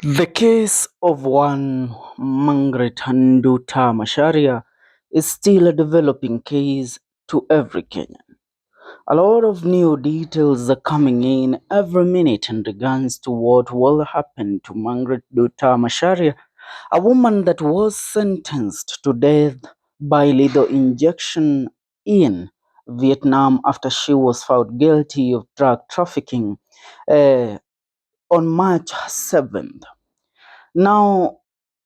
The case of one Margaret Nduta Macharia is still a developing case to every Kenyan. A lot of new details are coming in every minute in regards to what will happen to Margaret Nduta Macharia, a woman that was sentenced to death by lethal injection in Vietnam after she was found guilty of drug trafficking uh, on March 7th. Now,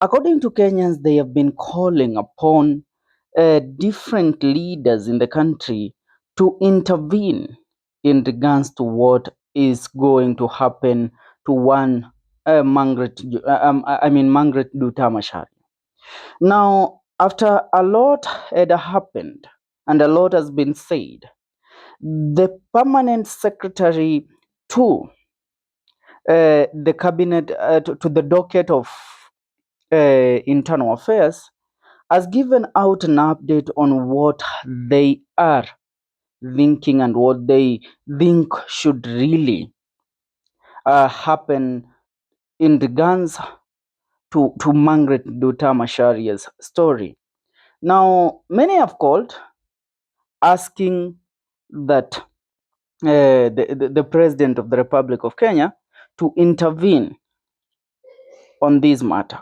according to Kenyans, they have been calling upon different leaders in the country to intervene in regards to what is going to happen to one Margaret Nduta Macharia. Now, after a lot had happened and a lot has been said, the permanent secretary to the cabinet, to the docket of Internal Affairs, has given out an update on what they are thinking and what they think should really happen in regards to Margaret Nduta Macharia's story. Now, many have called asking that the President of the Republic of Kenya to intervene on this matter.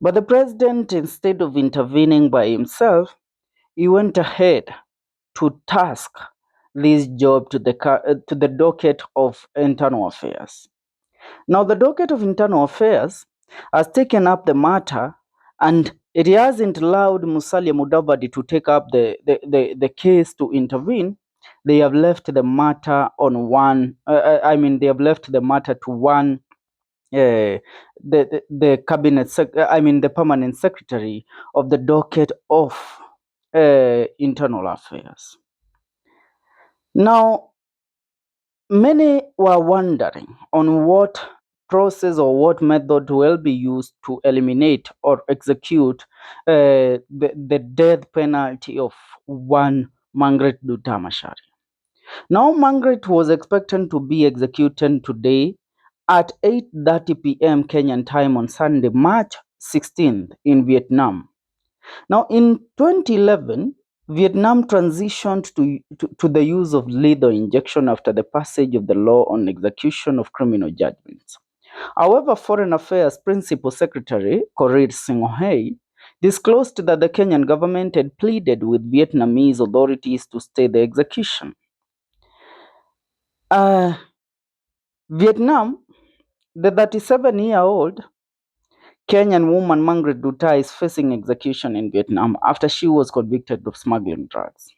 But the President, instead of intervening by himself, he went ahead to task this job to the docket of Internal Affairs. Now, the docket of Internal Affairs has taken up the matter, and it hasn't allowed Musalia Mudavadi to take up the case to intervene. They have left the matter on one. They have left the matter to one. The cabinet, the permanent secretary of the docket of Internal Affairs. Now, many were wondering on what process or what method will be used to eliminate or execute the death penalty of one Margaret Nduta Macharia. Now, Margaret was expected to be executed today at 8:30 p.m. Kenyan time on Sunday, March 16th in Vietnam. Now, in 2011, Vietnam transitioned to the use of lethal injection after the passage of the law on execution of criminal judgments. However, Foreign Affairs Principal Secretary Korir Singh disclosed that the Kenyan government had pleaded with Vietnamese authorities to stay the execution. Vietnam, the 37-year-old Kenyan woman Margaret Nduta is facing execution in Vietnam after she was convicted of smuggling drugs.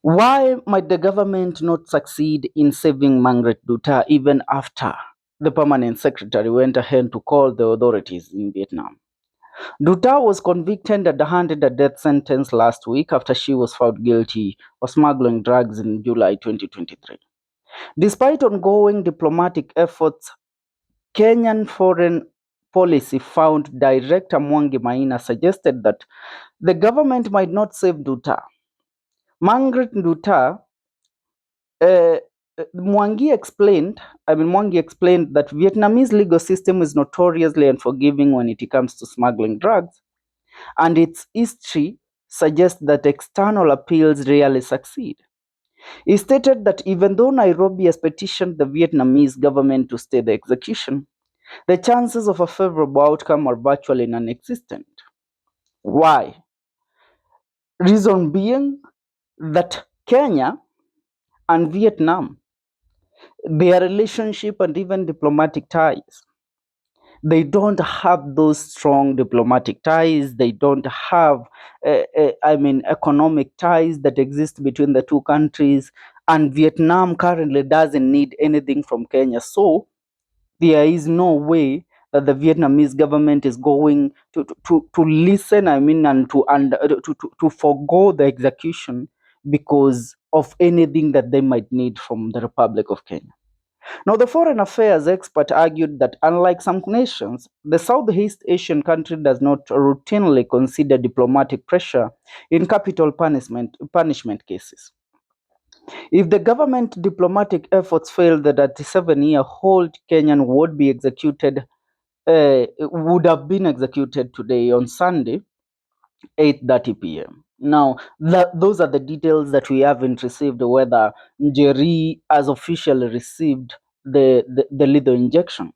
Why might the government not succeed in saving Margaret Nduta even after the permanent secretary went ahead to call the authorities in Vietnam? Nduta was convicted and handed a death sentence last week after she was found guilty of smuggling drugs in July 2023. Despite ongoing diplomatic efforts, Kenyan foreign policy fund Director Mwangi Maina suggested that the government might not save Nduta. Margaret Nduta, Mwangi explained that Vietnamese legal system is notoriously unforgiving when it comes to smuggling drugs, and its history suggests that external appeals rarely succeed. He stated that even though Nairobi has petitioned the Vietnamese government to stay the execution, the chances of a favorable outcome are virtually non-existent. Why? Reason being that Kenya and Vietnam, their relationship and even diplomatic ties, they don't have those strong diplomatic ties. They don't have, economic ties that exist between the two countries. And Vietnam currently doesn't need anything from Kenya. So there is no way that the Vietnamese government is going to listen, to forego the execution because of anything that they might need from the Republic of Kenya. Now, the foreign affairs expert argued that unlike some nations, the Southeast Asian country does not routinely consider diplomatic pressure in capital punishment cases. If the government diplomatic efforts failed, the 37-year-old Kenyan would have been executed today on Sunday, 8:30 p.m. Now, those are the details that we haven't received, whether Njeri has officially received the lethal injection.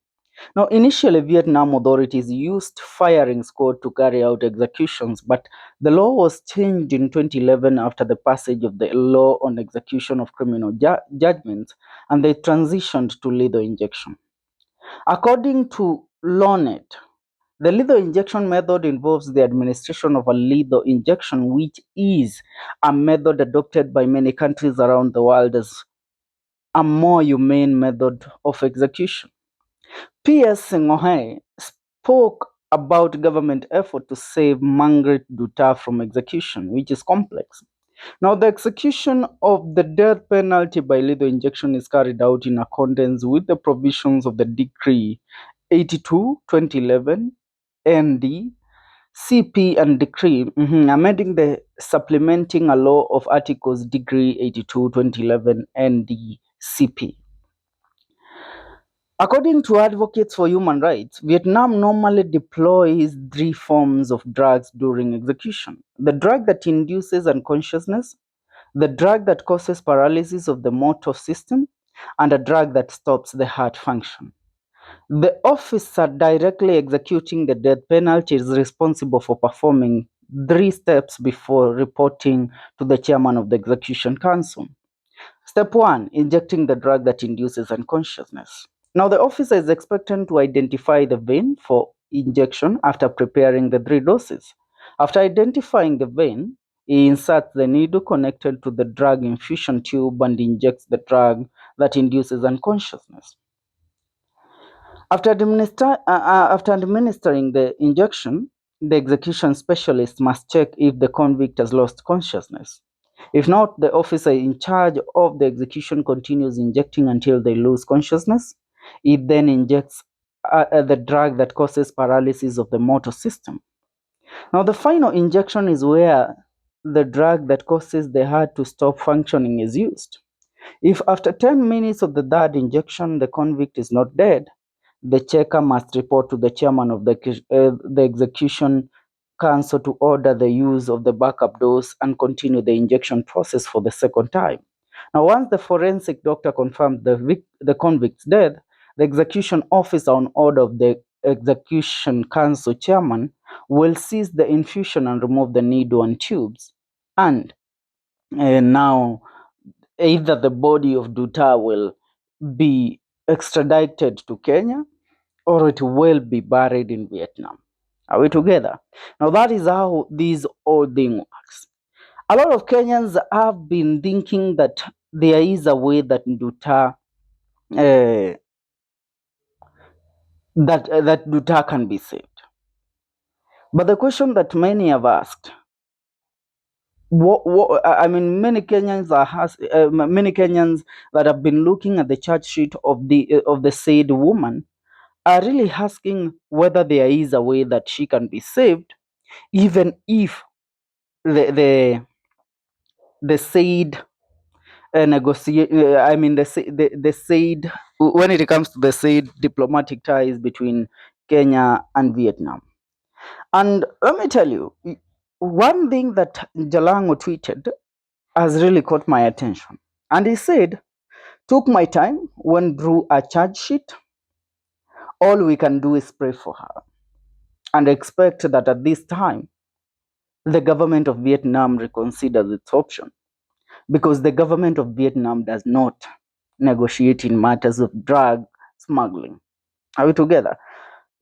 Now, initially, Vietnam authorities used firing squad to carry out executions, but the law was changed in 2011 after the passage of the law on execution of criminal judgments, and they transitioned to lethal injection. According to Lawnet, the lethal injection method involves the administration of a lethal injection, which is a method adopted by many countries around the world as a more humane method of execution. P.S. Sengohae spoke about government effort to save Margaret Nduta from execution, which is complex. Now, the execution of the death penalty by lethal injection is carried out in accordance with the provisions of the Decree 82/2011 ND CP and Decree amending the supplementing a law of Articles Decree 82/2011 ND CP. According to advocates for human rights, Vietnam normally deploys three forms of drugs during execution: the drug that induces unconsciousness, the drug that causes paralysis of the motor system, and a drug that stops the heart function. The officer directly executing the death penalty is responsible for performing three steps before reporting to the chairman of the execution council. Step 1, injecting the drug that induces unconsciousness. Now, the officer is expected to identify the vein for injection after preparing the three doses. After identifying the vein, he inserts the needle connected to the drug infusion tube and injects the drug that induces unconsciousness. After administering the injection, the execution specialist must check if the convict has lost consciousness. If not, the officer in charge of the execution continues injecting until they lose consciousness. He then injects the drug that causes paralysis of the motor system. Now, the final injection is where the drug that causes the heart to stop functioning is used. If after 10 minutes of the third injection the convict is not dead, the checker must report to the chairman of the execution council to order the use of the backup dose and continue the injection process for the second time. Now, once the forensic doctor confirms the convict's death, the execution officer, on order of the execution council chairman, will cease the infusion and remove the needle and tubes. And now, either the body of Nduta will be extradited to Kenya or it will be buried in Vietnam. Are we together? Now, that is how this whole thing works. A lot of Kenyans have been thinking that there is a way that Nduta that Nduta can be saved. But the question that many have asked, many Kenyans many Kenyans that have been looking at the charge sheet of the said woman are really asking whether there is a way that she can be saved, even if the said negotiate. The said, when it comes to the said diplomatic ties between Kenya and Vietnam. And let me tell you, one thing that Jalango tweeted has really caught my attention. And he said, "Took my time, went through a charge sheet. All we can do is pray for her and expect that at this time, the government of Vietnam reconsiders its option, because the government of Vietnam does not negotiate in matters of drug smuggling." Are we together?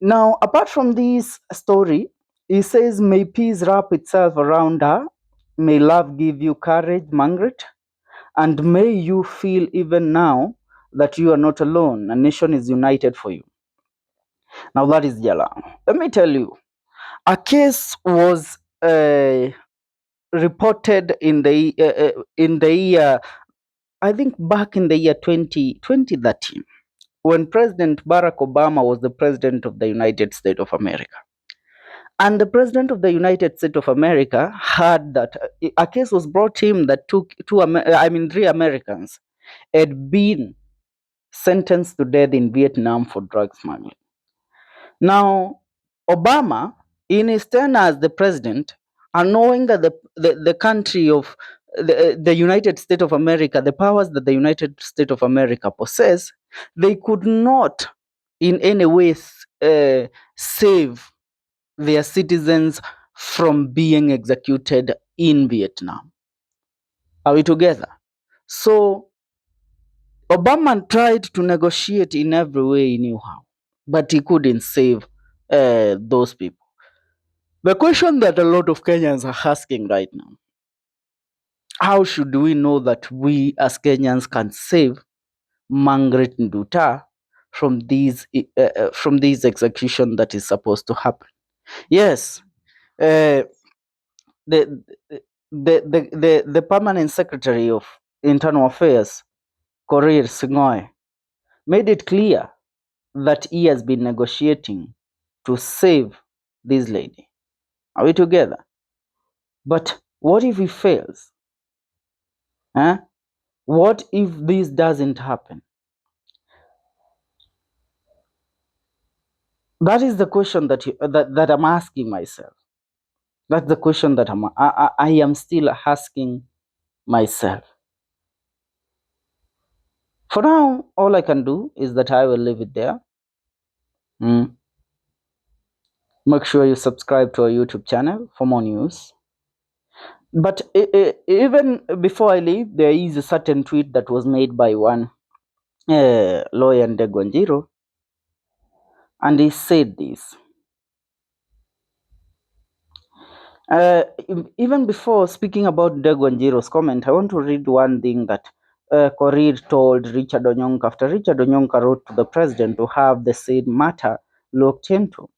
Now, apart from this story, he says, "May peace wrap itself around her. May love give you courage, Margaret. And may you feel even now that you are not alone. A nation is united for you." Now, that is Jalango. Let me tell you, a case was reported in the year, I think back in the year 2013, when President Barack Obama was the president of the United States of America. And the president of the United States of America heard that a case was brought him that three Americans had been sentenced to death in Vietnam for drug smuggling. Now, Obama, in his tenure as the president, and knowing that the country of the United States of America, the powers that the United States of America possess, they could not in any way save their citizens from being executed in Vietnam. Are we together? So Obama tried to negotiate in every way he knew how, but he couldn't save those people. The question that a lot of Kenyans are asking right now, how should we know that we as Kenyans can save Margaret Nduta from this execution that is supposed to happen? Yes, uh, the, the permanent secretary of Internal Affairs, Korir Sing'oei, made it clear that he has been negotiating to save this lady. Are we together? But what if he fails? Huh? What if this doesn't happen? That is the question that I'm asking myself. That's the question that I am still asking myself. For now, all I can do is that I will leave it there. Make sure you subscribe to our YouTube channel for more news. But even before I leave, there is a certain tweet that was made by one lawyer, Ndegwa, and he said this. Even before speaking about Ndegwa comment, I want to read one thing that Korir told Richard Onyonka after Richard Onyonka wrote to the president to have the said matter looked into.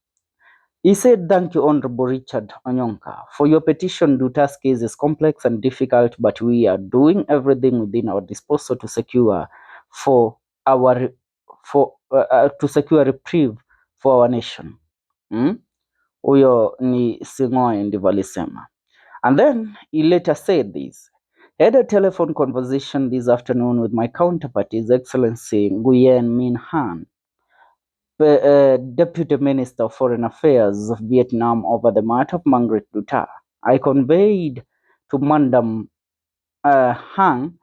He said, "Thank you, Honorable Richard Onyonka, for your petition. Nduta's case is complex and difficult, but we are doing everything within our disposal to secure reprieve for our nation." Huyo ni Sing'oei ndivyo alisema. And then he later said this. I had a telephone conversation this afternoon with my counterpart, His Excellency Nguyen Minh Han, Deputy Minister of Foreign Affairs of Vietnam, over the matter of Margaret Nduta. I conveyed to Madam Han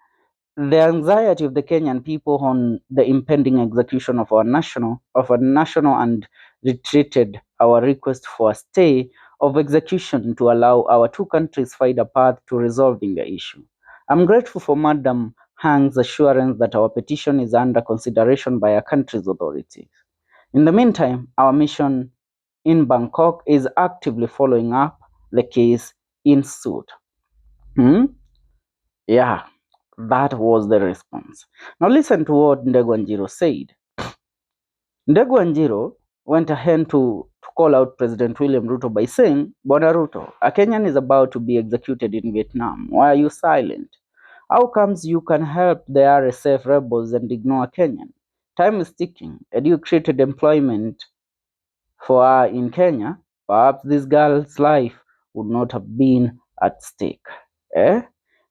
the anxiety of the Kenyan people on the impending execution of our national and reiterated our request for a stay of execution to allow our two countries find a path to resolving the issue. I'm grateful for Madam Han's assurance that our petition is under consideration by our country's authorities. In the meantime, our mission in Bangkok is actively following up the case in suit. Yeah, that was the response. Now listen to what Ndegwa said. Ndegwa went ahead to call out President William Ruto by saying, "Bwana Ruto, a Kenyan is about to be executed in Vietnam. Why are you silent? How comes you can help the RSF rebels and ignore Kenyan? Time is ticking, and you created employment for her in Kenya. Perhaps this girl's life would not have been at stake."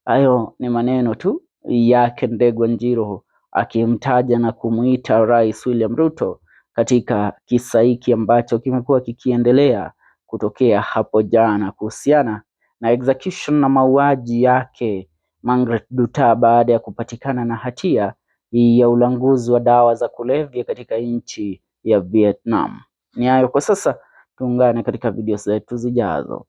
Hayo ni maneno tu yake Ndegwa akimtaja na kumuita Rais William Ruto katika kisa hiki ambacho kimekuwa kikiendelea kutokea hapo jana kuhusiana na execution na mauaji yake Margaret Nduta baada ya kupatikana na hatia ya ulanguzi wa dawa za kulevya katika nchi ya Vietnam. Ni hayo kwa sasa, tuungane katika video zetu zijazo.